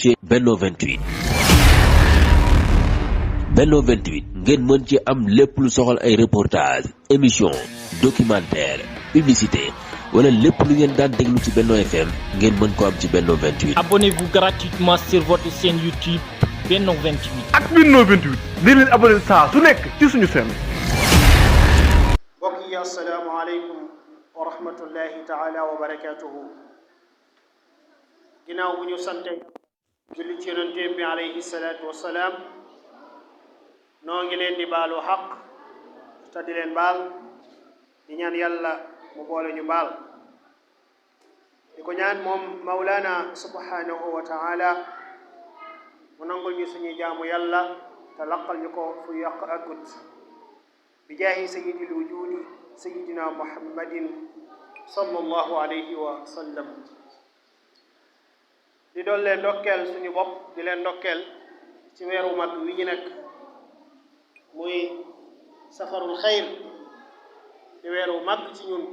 ci Benno 28. Benno 28 ngeen mën ci am lépp lu soxal ay reportage émission documentaire publicité wala lépp lu ngeen daan déglu ci Benno FM ngeen mën ko am ci Benno 28. Abonnez-vous gratuitement sur votre chaîne YouTube Benno 28. ak Benno 28 di leen abonné saa su nekk ci suñu chaîne. mbokk yi asalaamaaleykum wa rahmatullahi taala wa barakatuhu. ginnaaw bu ñu sante julli ci yonent bi alayhi salaatu wa salaam noo ngi leen di baalu xaq te di leen baal di ñaan yàlla mu boole ñu baal di ko ñaan moom Mawlana subhanahu wa taala mu nangul ñu suñuy jaamu yàlla te laqal ñu ko fu yàq agut bi jaahi sayyidil wujudi sayyidina muhammadin sallallahu alayhi wa sallam. di doon leen ndokkeel suñu bopp di leen ndokkeel ci weeru mag wi ñu nekk muy safarul xayr di weeru mag ci ñun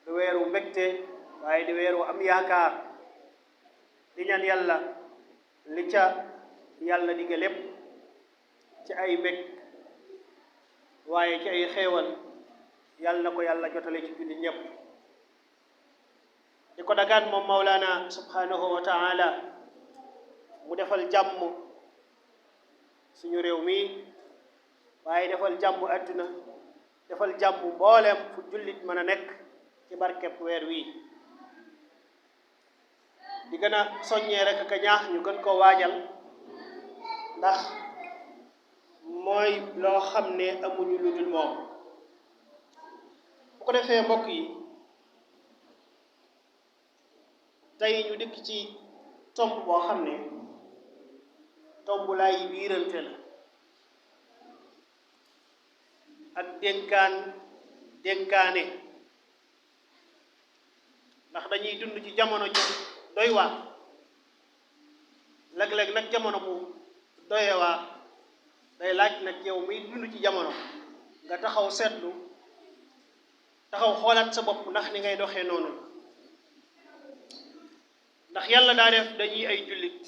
di weeru mbégte waaye di weeru am yaakaar di ñaan yàlla li ca yàlla digga lépp ci ay mbég waaye ci ay xéewal yàlla na ko yàlla jotale ci julli ñépp di ko dagaan moom Mawlana subhanahu wa taala mu defal jàmm suñu réew mi waaye defal jàmm adduna defal jàmm mboolem fu jullit mën a nekk ci barkeb weer wi di gën a soññee rek ak a ñaax ñu gën koo waajal ndax mooy loo xam ne amuñu lu dul moom bu ko defee mbokk yi tey ñu dikk ci tomb boo xam ne tomb laay biirante la ak dénkaane ndax dañuy dund ci jamono ji doy waar léeg-léeg nag jamono bu doye waar day laaj nag yow muy dund ci jamono nga taxaw seetlu taxaw xoolaat sa bopp ndax ni ngay doxee noonu ndax yàlla daa def dañuy ay jullit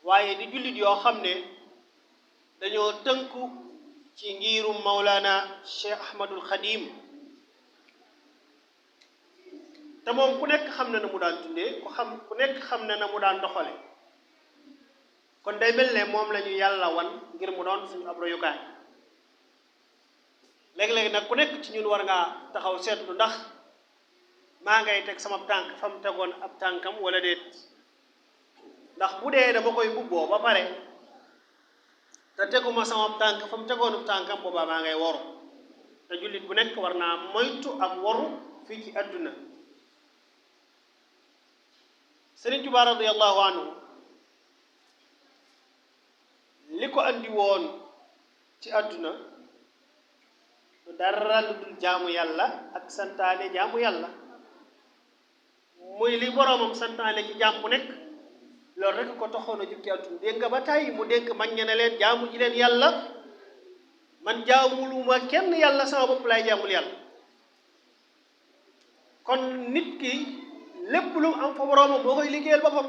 waaye di jullit yoo xam ne dañoo tënku ci ngirum Mawlana Cheikh Ahmadul Khadim te moom ku nekk xam na mu daan dundee ku nekk xam na mu daan doxale kon day mel ne moom la ñu yàlla wan ngir mu doon suñu ab royukaay léeg-léeg nag ku nekk ci ñun war ngaa taxaw seetlu ndax maa ngay teg sama tànk fa mu tegoon ab tànkam wala déet ndax bu dee dama koy mbubboo ba pare te teguma sama tànk fa mu tegoonu tànkam boobaa maa ngay woru te jullit bu nekk war naa moytu ak woru fii ci àdduna. Sëriñ Tuubaa radiyallahu anhu li ko andi woon ci àdduna du dara lu dul jaamu yàlla ak santaane jaamu yàlla muy li boroomam santaane ci jaam bu nekk loolu rek ko taxoon a jukki àdduna dégg nga ba tàyyi mu dénk mag ñe ne leen jaamu ji leen yàlla man jaamuluma kenn yàlla sama bopp lay jaamul yàlla kon nit ki lépp lu am fa boroomam boo koy liggéeyal boppam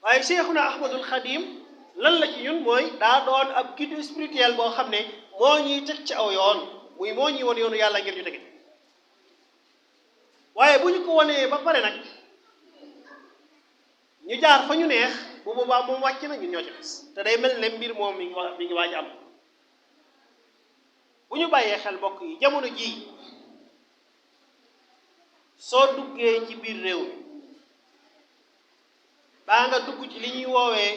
waaye Cheikhuna Ahmadul Khadim lan la ci ñun mooy daa doon ab guide spirituel boo xam ne moo ñuy teg ci aw yoon muy moo ñuy won yoonu yàlla ngir ñu tege waaye bu ñu ko wanee ba pare nag ñu jaar fa ñu neex bu boobaa moom wàcc na ñun ñoo ci des te day mel ne mbir moom mi ngi waaj am bu ñu bàyyee xel mbokk yi jamono jii soo duggee ci biir réew mi baa nga dugg ci li ñuy woowee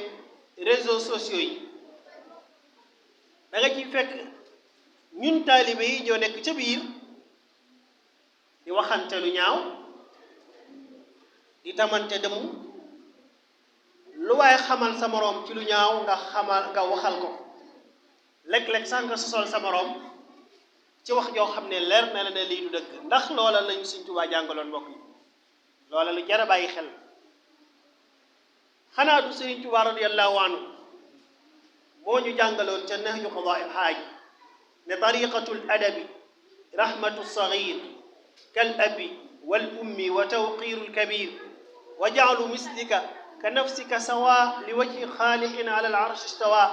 réseaux sociaux yi da nga ciy fekk ñun taalibe yi ñoo nekk ca biir di waxante lu ñaaw di tamante dëmm lu waaye xamal sa moroom ci lu ñaaw nga waxal ko léeg-léeg sax nga sosol sa moroom ci wax joo xam ne leer na la ne lii du dëgg ndax loola lañu Sëriñ Tuubaa jàngaloon mbokk yi loola lu jar a bàyyi xel xanaa du Sëriñ Tuubaa radiyallahu anhu moo ñu jàngaloon ca Nahju Qadaa'il Haaj ne tariqatul adabi rahmatu sagir kal abi wal ummi wa tawqirul kabir wa jaalu mislika ka nafsika sawa li wajhi xaaliqin ala al-arshi istawa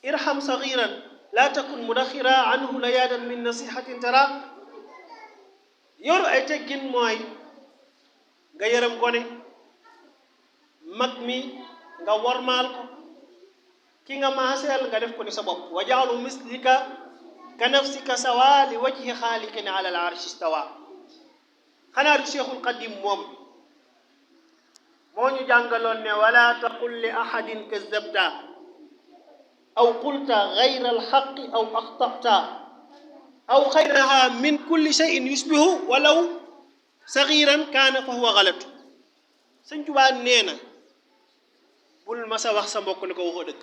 irham sagiran la takun mudaxira anhu layaadan min nasihatin tara yor ay teggin mooy nga yërëm gone mag mi nga wormaal ko ki nga maaseel nga def ko ni sa bopp wa jaalu mislika ka nafsika sawa li wajhi xaaliqin ala al-arshi istawa xanaa du Cheikhul Qadim moom moo ñu jàngaloon ne wala taqul li ahadin kazabta aw qulta gayra alxaqi aw axtata aw xayraha min kulli cheyin yusbihu walaw sagiran kaana fa huwa galatu Sëñ Tuubaa nee na bul masa wax sa mbokk ne ko waxoo dëgg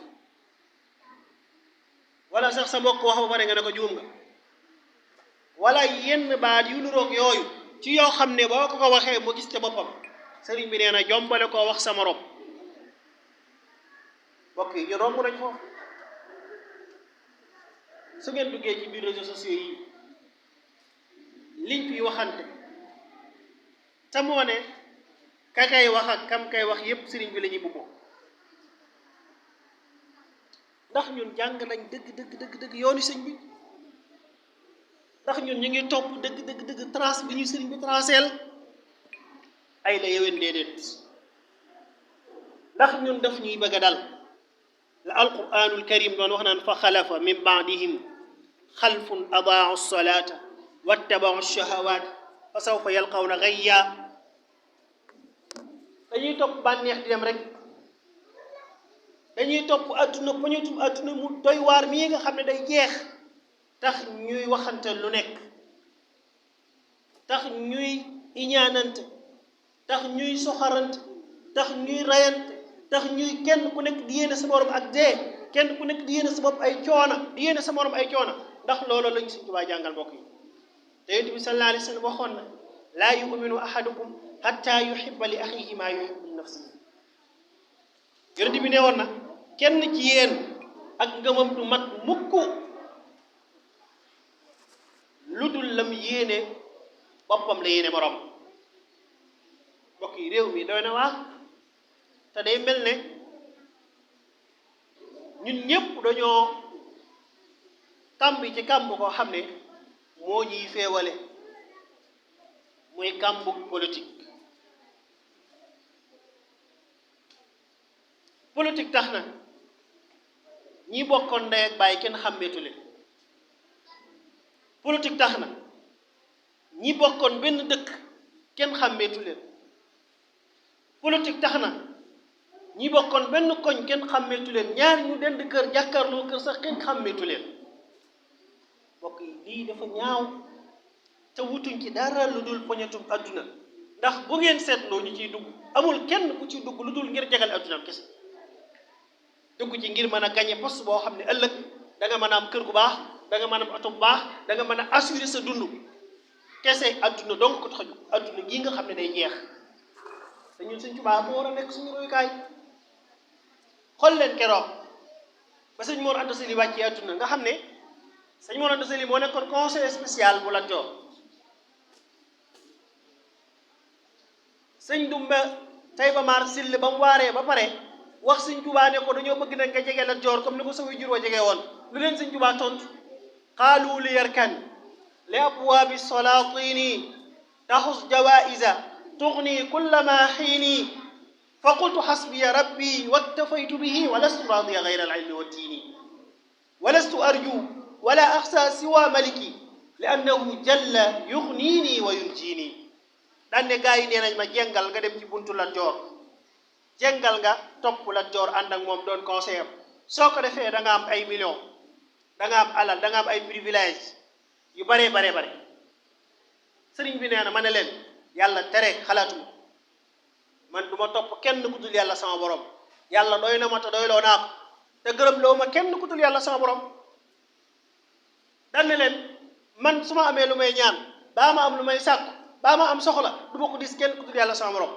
wala sax sa mbokk wax ba pare nga ne ko juum nga wala yenn baat yu nuroog yooyu ci yoo xam ne boo ko waxee mu gis ca boppam sëriñ bi nee na jombale koo wax sa morom mbokk yi ñu romb nañ foofu su ngeen duggee ci biir réseaux sociaux yi liñ fi waxante te moo ne ka kay wax ak kam kay wax yépp sëriñ bi la ñuy bubboo ndax ñun jàng nañ dëgg yoonu sëñ bi ndax ñun ñu ngi topp dëgg trace bi ñu sëriñ bi traceel ay la yewén déedéet ndax ñun daf ñuy bëgg a dal la alquranul karim doon wax naan fa xalafa min baadihim xalfun adaau salata wattabau shahawat fa sawfa yalqawna gayya dañuy topp bànneex di dem rek dañuy topp adduna poñetum adduna mu doy waar mii nga xam ne day jeex tax ñuy waxante lu nekk tax ñuy iñaanante tax ñuy soxarante tax ñuy rayante tax ñuy kenn ku nekk di yéene sa morom ak dee kenn ku nekk di yéene sa bopp ay coona di yéene sa morom ay coona ndax loolu lañ Sëñ Tuubaa jàngal mbokk yi te Yonent bi sallallahu alayhi wa sallam waxoon na laa yuminu ahadukum hatta yuhibba li axihi maa yuhibbu li nafsihi Yonent bi ne woon na kenn ci yéen ak ngëmam du mat mukk lu dul lam yéene boppam la yéene morom mbokk yi réew mi doy na waa te day mel ne ñun ñëpp dañoo tàmbi ci kàmb koo xam ne moo ñuy feewale muy kàmbu politique tax na ñi bokkoon ndey ak baay kenn xàmmeetu leen politique tax na ñi bokkoon benn dëkk kenn xàmmeetu leen politique tax na ñi bokkoon benn koñ kenn xàmmeetu leen ñaar ñu dend kër jàkkaarloo kër sax kenn xàmmeetu leen mbokk yi lii dafa ñaaw te wutuñ ci dara lu dul poñetum adduna ndax bu ngeen seetloo ñu ciy dugg amul kenn ku ciy dugg lu dul ngir jagal adduna kese dugg ci ngir mën a gañe poste boo xam ne ëllëg da nga mën a am kër gu baax da nga mën a am oto bu baax da nga mën a assurer sa dund kese adduna donc ko tax a jóg adduna gii nga xam ne day jeex te ñun Sëñ Tuubaa moo war a nekk suñu royukaay xool leen keroog ba sëñ Mor Anta Sali wàccee adduna nga xam ne sëñ Mor Anta Sali moo nekkoon conseiller spécial bu Lat Joor sëñ Dumba Tayba Mar Sill ba mu waaree ba pare wax Sëñ Tuubaa ne ko dañoo bëgg nag nga jege Lat Joor comme ni ko sa waajur wa jege woon lu leen Sëñ Tuubaa tontu qaalu li yarkan li abwaabi salaatini taxus jawaïsa tugni kulla ma xiini fa qultu xasbiya rabbi waktafaytu bihi wa lastu raadiya gayra al ilmi wa diini wa lastu arju wala axsa siwa maliki li annahu jalla yuxniini wa yunjiini daan ne gaa yi nee nañ ma jengal nga dem ci buntu Lat Joor jengal nga topp Lat Joor ànd ak moom doon conseiller soo ko defee da nga am ay millions da nga am alal da nga am ay privilège yu bare sëriñ bi nee na ma ne leen yàlla tere xalaatuma man du ma topp kenn ku dul yàlla sama borom yàlla doy na ma te doyloo naa ko te gërëm loo ma kenn ku dul yàlla sama borom daan ne leen man su ma amee lu may ñaan baa ma am lu may sàkku baa ma am soxla du ma ko dis kenn ku dul yàlla sama borom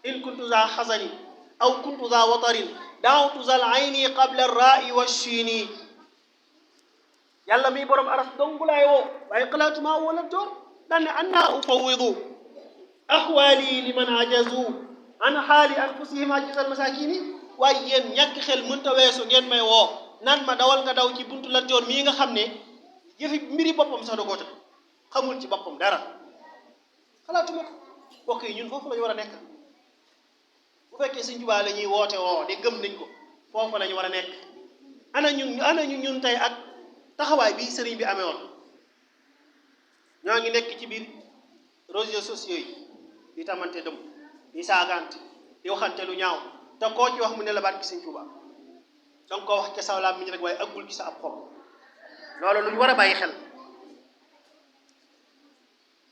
in kuntu za xasani aw kuntu za watarin daawtu zal ayni qabla rai wa shiini yàlla mi borom aras dong laay woo waaye xalaatuma woo Lat Joor daan ne anna ufawidu axwaali liman ajazu an xaali anfusihim ajisal masakini waaye yéen ñàkk xel mënta weesu ngeen may woo naan ma dawal nga daw ci buntu Lat Joor mii nga xam ne yëfi mbiri boppam sax da koo tëj xamul ci boppam dara xalaatuma ko mbokk yi ñun foofu la ñu war a nekk bu fekkee Sëñ Tuubaa la ñuy woote woo de gëm nañ ko foofu la ñu war a nekk ana ñun tey ak taxawaay bi sëriñ bi amee woon ñoo ngi nekk ci biir réseaux sociaux yi di tamante dëm di saagante di waxante lu ñaaw te koo ci wax mu ne la baat ki Sëñ Tuubaa danga ko wax ca saw làmmiñ rek waaye aggul ci sa ab xol loolu lu ñu war a bàyyi xel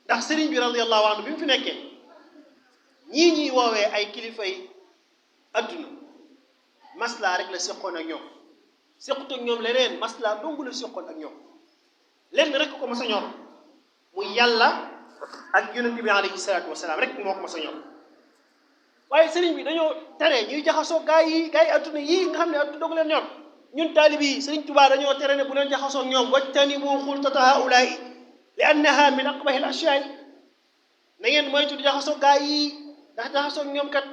ndax sëriñ bi radiyallahu anhu bi mu fi nekkee ñii ñuy woowee ay kilifay adduna maslaa rek la séqoon ak ñoom séqut ak ñoom leneen maslaa dongu la séqoon ak ñoom lenn rek ko mas a ñor muy yàlla ak yonent bi alayhi salaatu wasalaam rek moo ko mas a ñor waaye sëriñ bi dañoo tere ñuy jaxasoo gaa yi adduna yii nga xam ne adduna doog leen ñor ñun taalib yi sëriñ Tuubaa dañoo tere ne bu leen jaxasoo ak ñoom wajtanibu xultata haulaai li annaha min aqbahi al ashyaai na ngeen moytu di jaxasoo gaa yi ndax jaxasoo ak ñoom kat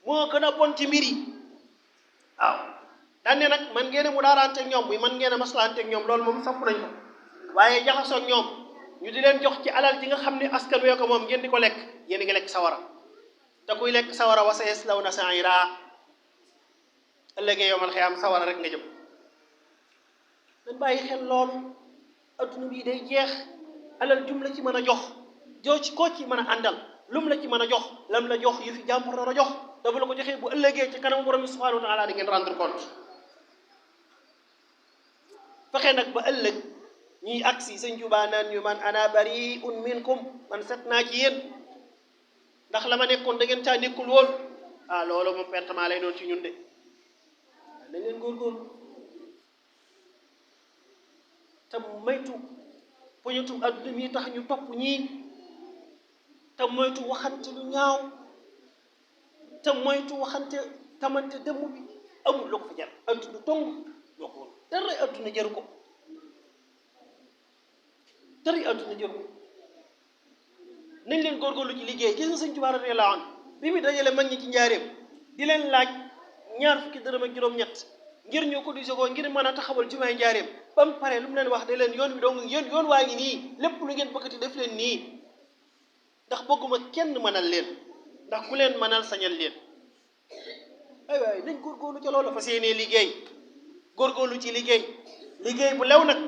moo gën a bon ci mbir yi waaw daan ne nag man ngeen a mu daaraante ak ñoom muy man ngeen a maslaante ak ñoom loolu moom sapp nañ ko waaye jaxasoo ak ñoom ñu di leen jox ci alal ji nga xam ne askan wee ko moom ngeen di ko lekk yéen a ngi lekk sawara te kuy lekk sawara wa sayaslawna sa'ira ëllëgee yowmal xiyaam sawara rek nga jëm dañ bàyyi xel loolu adduna bii day jeex alal jum la ci mën a jox joo ci koo ci mën a àndal lum la ci mën a jox lam la jox yu fi jàmbur la jox te bu la ko joxee bu ëllëgee ci kanam borom bi subhanahu wa taala di ngeen rendre compte fexe nag ba ëllëg ñuy agsi Sëñ Tuubaa naan ñu man ana bari'un minkum man set naa ci yéen ndax la ma nekkoon da ngeen caa nekkul woon ah loolu moom pertement lay doon ci ñun de nañ leen góorgóorlu te moytu poñutu adduna mi tax ñu topp ñii te moytu waxante lu ñaaw te moytu waxante tamante dëmm bi amul lu ko fa jar adduna tong ñoo ko woon dara adduna jaru ko dara adduna jaru ko nañ leen góorgóorlu ci liggéey gis nga Sëñ Tuubaa radiyallaahu anhu bi mu dajale mag ñi ci njaareem di leen laaj ñaar fukki dërëm ak juróom-ñett ngir ñoo ko dise ko ngir mën a taxawal jumaay njaareem ba mu pare lu mu leen wax de leen yoon bi dong yoon waa ngi nii lépp lu ngeen bëggati def leen nii ndax bëgguma kenn mënal leen ndax ku leen mënal sañal leen ay waay nañ góorgóorlu ca loolu fas yéenee liggéey góorgóorlu ci liggéey bu lew nag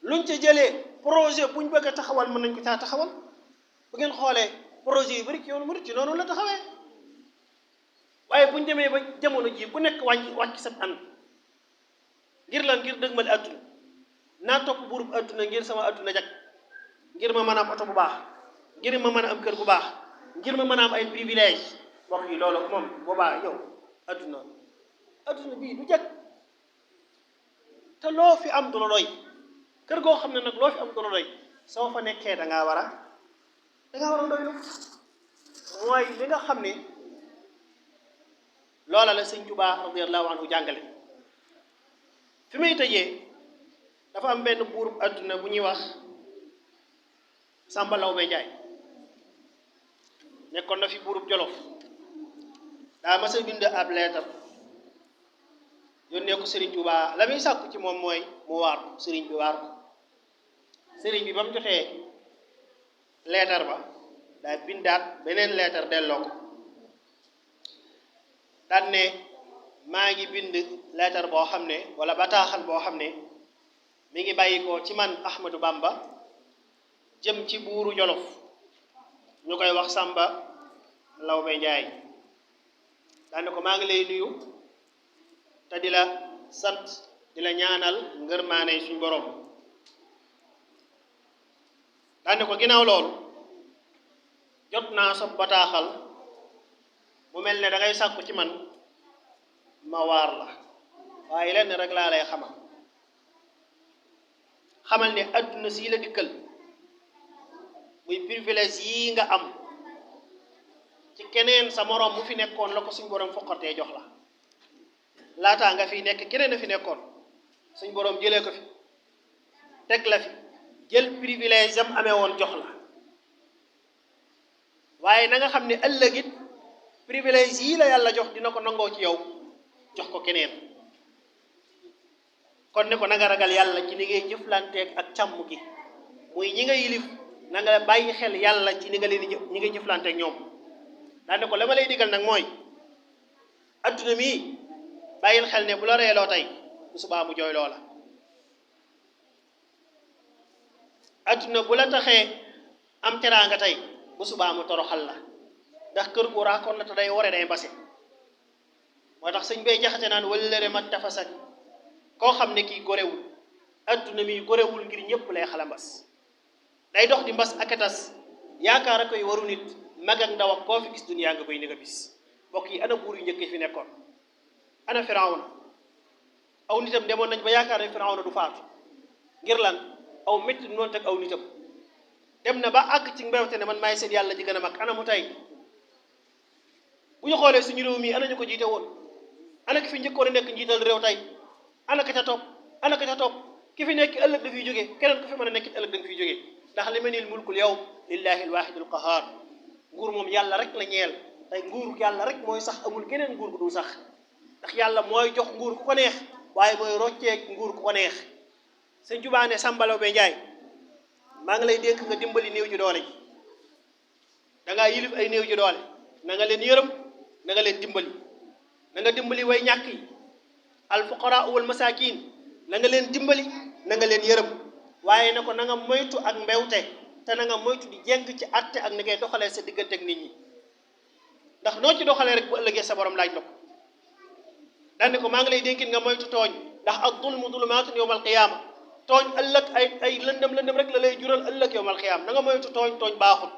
luñ ca jëlee projet buñ bëgg a taxawal mën nañ ko caa taxawal bu ngeen xoolee projet yu bari ci yoonu murid ci noonu la taxawee waaye buñ demee ba jamono ji ku nekk wàcc sa ànd ngir lan ngir dëgmal adduna naa topp buurub adduna ngir sama adduna jag ngir ma mën a am oto bu baax ngir ma mën a am kër bu baax ngir ma mën a am ay privilège wax yi loolu moom boobaa yow adduna bii du jag te loo fi am du la doy kër goo xam ne nag loo fi am du la doy soo fa nekkee da ngaa war a doylu mooy li nga xam ne loola la Sëñ Tuubaa radiyallahu anhu jàngale fi may tëjee dafa am benn buurub adduna bu ñuy wax Sàmba Lawbe Njaay nekkoon na fi buurub Jolof daa mas a bind ab leetar yónnee ko Sëriñ Tuubaa la muy sàkku ci moom mooy mu waar ko sëriñ bi waar ko sëriñ bi ba mu jotee leetar ba daa bindaat beneen leetar delloo ko daan ne maa ngi bind leetar boo xam ne wala bataaxal boo xam ne mi ngi bàyyi ko ci man Ahmadou Bamba jëm ci buuru Jolof ñu koy wax Sàmba Lawbe Njaay daan ne ko maa ngi lay nuyu te di la sant di la ñaanal ngërmaane suñ borom daan ne ko ginnaaw loolu jot naa sa bataaxal mu mel ne da ngay sàkku ci man ma waar la waaye lenn rek laa lay xamal ne adduna sii la dikkal muy privilège yii nga am ci keneen sa moroom mu fi nekkoon la ko suñ borom foqatee jox la laataa nga fi nekk keneen a fi nekkoon suñ borom jëlee ko fi teg la fi jël privilège am amee woon jox la waaye na nga xam ne ëllëg it privilège yi la yàlla jox dina ko nangoo ci yow jox ko keneen kon ne ko na nga ragal yàlla ci ni ngay jëflanteeg ak càmm gi muy ñi nga yilif na nga bàyyi xel yàlla ci ni nga leen di ñi ngay jëflanteeg ñoom daa ne ko la ma lay digal nag mooy adduna mii bàyyil xel ne bu la reeloo tey bu subaa mu jooy loola adduna bu la taxee am teraanga tey bu subaa mu toroxal la ndax kër gu raakoon la te day wore day mbase moo tax sëñ bay jaxate naan wallëre mat tafasak koo xam ne kii gorewul adduna mi gorewul ngir ñëpp lay xala mbas day dox di mbas ak a tas yaakaar a koy waru nit mag ak ndaw ak koo fi gis duniyaa nga koy ni nga bis mbokk yi ana buur yu njëkk fi nekkoon ana firawna aw nitam demoon nañ ba yaakaar ne firawna du faatu ngir lan aw métti noonu teg aw nitam dem na ba àgg ci mbewte ne man maay seen yàlla ji gën a mag ana mu tey bu ñu xoolee suñu réew mi ana ñu ko jiite woon ana ki fi njëkkoon a nekk njiital réew tey ana ka ca topp ana ka ca topp ki fi nekk ëllëg da fiy jógee keneen ku fi mën a nekk ëllëg da nga fiy jógee ndax li manil mulkul yawm lillahi alwahidul qahar nguur moom yàlla rek la ñeel tey nguur yàlla rek mooy sax amul geneen nguur gu dul sax ndax yàlla mooy jox nguur ku ko neex waaye mooy rocceeg nguur ku ko neex sëñ Tuubaa ne Sàmbalaw be Njaay maa ngi lay dénk nga dimbali néew ji doole ji da ngaa yilif ay néew ji doole na nga leen yërëm na nga leen dimbali na nga dimbali way ñàkk yi alfuqaraa wal masaakin na nga leen dimbali na nga leen yërëm waaye na ko na nga moytu ak mbewte te na nga moytu di jeng ci atte ak ni ngay doxalee sa diggante ak nit ñi ndax noo ci doxalee rek bu ëllëgee sa borom laaj la ko daane ko maa ngi lay dénkit nga moytu tooñ ndax ak dulmu dulumaatun yawmal qiyaama tooñ ëllëg ay lëndëm rek la lay jural ëllëg yawmal qiyaama na nga moytu tooñ baaxul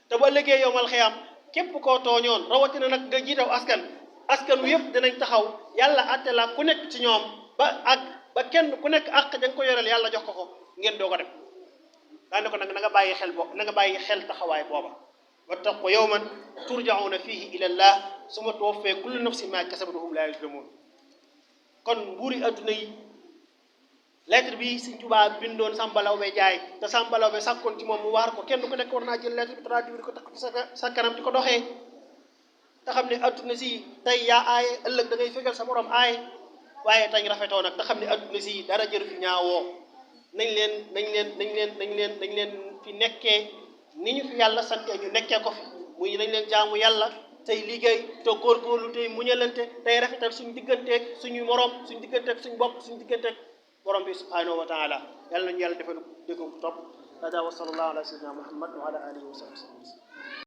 te bu ëllëgee yawmal qiyaama képp koo tooñoon rawatina nag nga jiitaw askan wu yëpp dinañ taxaw yàlla àtte la ku nekk ci ñoom ba kenn ku nekk àq da nga ko yoreel yàlla jox ko ngeen doo ko dem daane ko nag na nga bàyyi xel na nga bàyyi xel taxawaay booba wattaqu yawman turjauna fihi ila llah summa tuwaffee kullu nafsin ma kasabat wa hum laa yuzlamuun kon mbuuri adduna yi lettre bi Sëñ Tuubaa bindoon Sàmbalaw be Njaay te Sàmbalaw be sàkkoon ci moom mu waar ko kenn ku nekk war naa jël lettre bi traduire ko takk ci sa kanam di ko doxee te xam ne adduna si tey yaa aaye ëllëg da ngay fegal sa borom aaye waaye tañ rafetoo nag te xam ne adduna si dara jëru fi ñaawoo nañ leen fi nekkee ni ñu fi yàlla sante ñu nekkee ko fi muy nañ leen jaamu yàlla tey liggéey te góorgóorlu tey muñalante tey rafetal suñu digganteeg suñu morom suñu digganteeg suñu bopp suñu digganteeg borom bi subhanahu wa taala yàlla nañu yàlla defal dégg ko topp hada wa sallallahu ala sayyidina muhammad wa ala alihi wa sahbihi